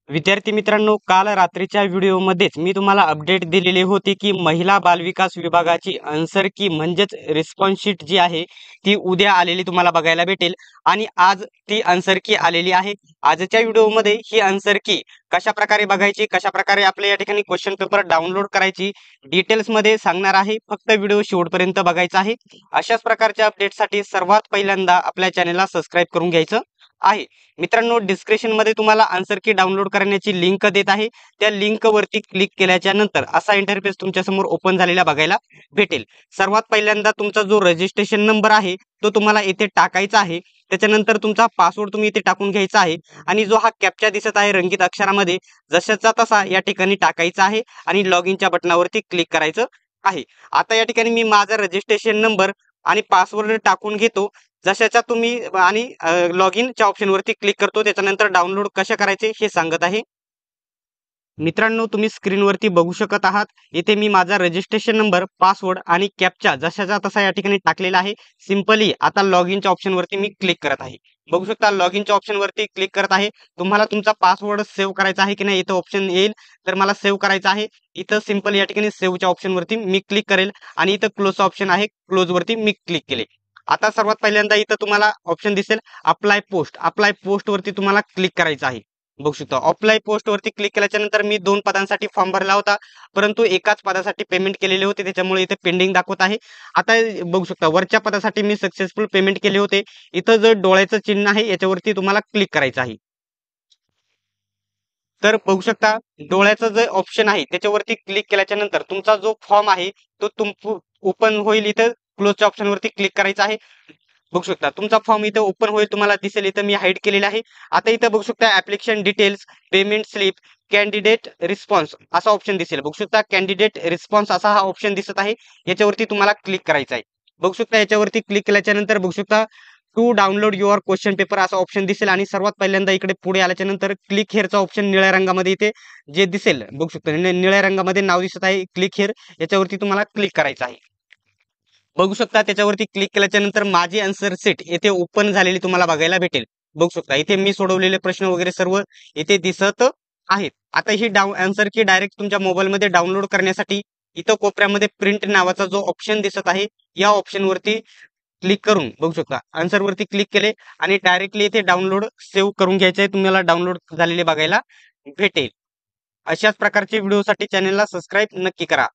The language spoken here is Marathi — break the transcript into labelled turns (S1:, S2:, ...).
S1: विद्यार्थी मित्रांनो, काल रात्रीच्या व्हिडिओमध्येच मी तुम्हाला अपडेट दिलेली होती की महिला बालविकास विभागाची आन्सर की म्हणजेच रिस्पॉन्स शीट जी आहे ती उद्या आलेली तुम्हाला बघायला भेटेल आणि आज ती आन्सर की आलेली आहे। आजच्या व्हिडिओमध्ये ही आन्सर की कशा प्रकारे बघायची, कशा प्रकारे आपल्या या ठिकाणी क्वेश्चन पेपर डाउनलोड करायची डिटेल्स मध्ये सांगणार आहे। फक्त व्हिडिओ शेवटपर्यंत बघायचा आहे। अशाच प्रकारच्या अपडेटसाठी सर्वात पहिल्यांदा आपल्या चॅनलला सबस्क्राइब करून घ्यायचं आहे। मित्रांनो, डिस्क्रिप्शन मध्ये तुम्हाला आन्सर की डाउनलोड करण्याची लिंक देत आहे। त्या लिंक वरती क्लिक केल्याच्या नंतर असा इंटरफेस तुमच्या समोर ओपन झालेला बघायला भेटेल। सर्वात पहिल्यांदा तुमचा जो रजिस्ट्रेशन नंबर आहे तो तुम्हाला इथे टाकायचा आहे। त्याच्यानंतर तुमचा पासवर्ड तुम्ही इथे टाकून घ्यायचा आहे आणि जो हा कॅप्चा दिसत आहे रंगीत अक्षरामध्ये जशाचा तसा या ठिकाणी टाकायचा आहे आणि लॉग इनच्या बटनावरती क्लिक करायचं आहे। आता या ठिकाणी मी माझा रजिस्ट्रेशन नंबर आणि पासवर्ड टाकून घेतो जशाचा तुम्ही आणि लॉग इनच्या ऑप्शनवरती क्लिक करतो। त्याच्यानंतर डाउनलोड कशा करायचे हे सांगत आहे। मित्रांनो, तुम्ही स्क्रीनवरती बघू शकत आहात इथे मी माझा रजिस्ट्रेशन नंबर, पासवर्ड आणि कॅप्चा जशाचा तसा या ठिकाणी टाकलेला आहे। सिंपली आता लॉग इनच्या ऑप्शनवरती मी क्लिक करत आहे। बघू शकता लॉग इनच्या ऑप्शनवरती क्लिक करत आहे। तुम्हाला तुमचा पासवर्ड सेव्ह करायचा आहे की नाही इथं ऑप्शन येईल, तर मला सेव्ह करायचा आहे। इथं सिंपल या ठिकाणी सेव्हच्या ऑप्शनवरती मी क्लिक करेल आणि इथं क्लोजचा ऑप्शन आहे, क्लोजवरती मी क्लिक केले। आता सर्वात पहिल्यांदा इथं तुम्हाला ऑप्शन दिसेल अप्लाय पोस्ट, अप्लाय पोस्ट वरती तुम्हाला क्लिक करायचं आहे। बघू शकता अप्लाय पोस्ट वरती क्लिक केल्याच्या नंतर मी 2 पदांसाठी फॉर्म भरला होता, परंतु एकाच पदासाठी पेमेंट केलेले होते त्याच्यामुळे इथे पेंडिंग दाखवत आहे। आता बघू शकता वरच्या पदासाठी मी सक्सेसफुल पेमेंट केले होते। इथं जो डोळ्याचं चिन्ह आहे याच्यावरती तुम्हाला क्लिक करायचं आहे। तर बघू शकता डोळ्याचं जे ऑप्शन आहे त्याच्यावरती क्लिक केल्याच्या नंतर तुमचा जो फॉर्म आहे तो ओपन होईल। इथं क्लोजच्या ऑप्शनवरती क्लिक करायचं आहे। बघू शकता तुमचा फॉर्म इथे ओपन होईल, तुम्हाला दिसेल इथं मी हाईड केलेला आहे। आता इथं बघू शकता application details, payment slip, candidate response असा ऑप्शन दिसेल। बघू शकता कॅन्डिडेट रिस्पॉन्स असा हा ऑप्शन दिसत आहे, याच्यावरती तुम्हाला क्लिक करायचं आहे। बघू शकता याच्यावरती क्लिक केल्याच्या नंतर बघू शकता to download your question paper असा ऑप्शन दिसेल आणि सर्वात पहिल्यांदा इकडे पुढे आल्याच्या नंतर क्लिक हेअरचा ऑप्शन निळ्या रंगामध्ये इथे जे दिसेल, बघू शकता निळ्या रंगामध्ये नाव दिसत आहे क्लिक हेअर, याच्यावरती तुम्हाला क्लिक करायचं आहे। बघू शकता त्याच्यावरती क्लिक केल्याच्या नंतर माझी आन्सर शीट येथे ओपन झालेली तुम्हाला बघायला भेटेल। बघू शकता इथे मी सोडवलेले प्रश्न वगैरे सर्व इथे दिसत आहेत। आता ही आन्सर की डायरेक्ट तुमच्या मोबाईल मध्ये डाउनलोड करण्यासाठी इथं कोपऱ्यामध्ये प्रिंट नावाचा जो ऑप्शन दिसत आहे या ऑप्शन वरती क्लिक करून बघू शकता आन्सर वरती क्लिक केले आणि डायरेक्टली इथे डाउनलोड सेव्ह करून घ्यायचे आहे, तुम्हाला डाउनलोड झालेले बघायला भेटेल। अशाच प्रकारचे व्हिडिओसाठी चॅनलला सबस्क्राईब नक्की करा।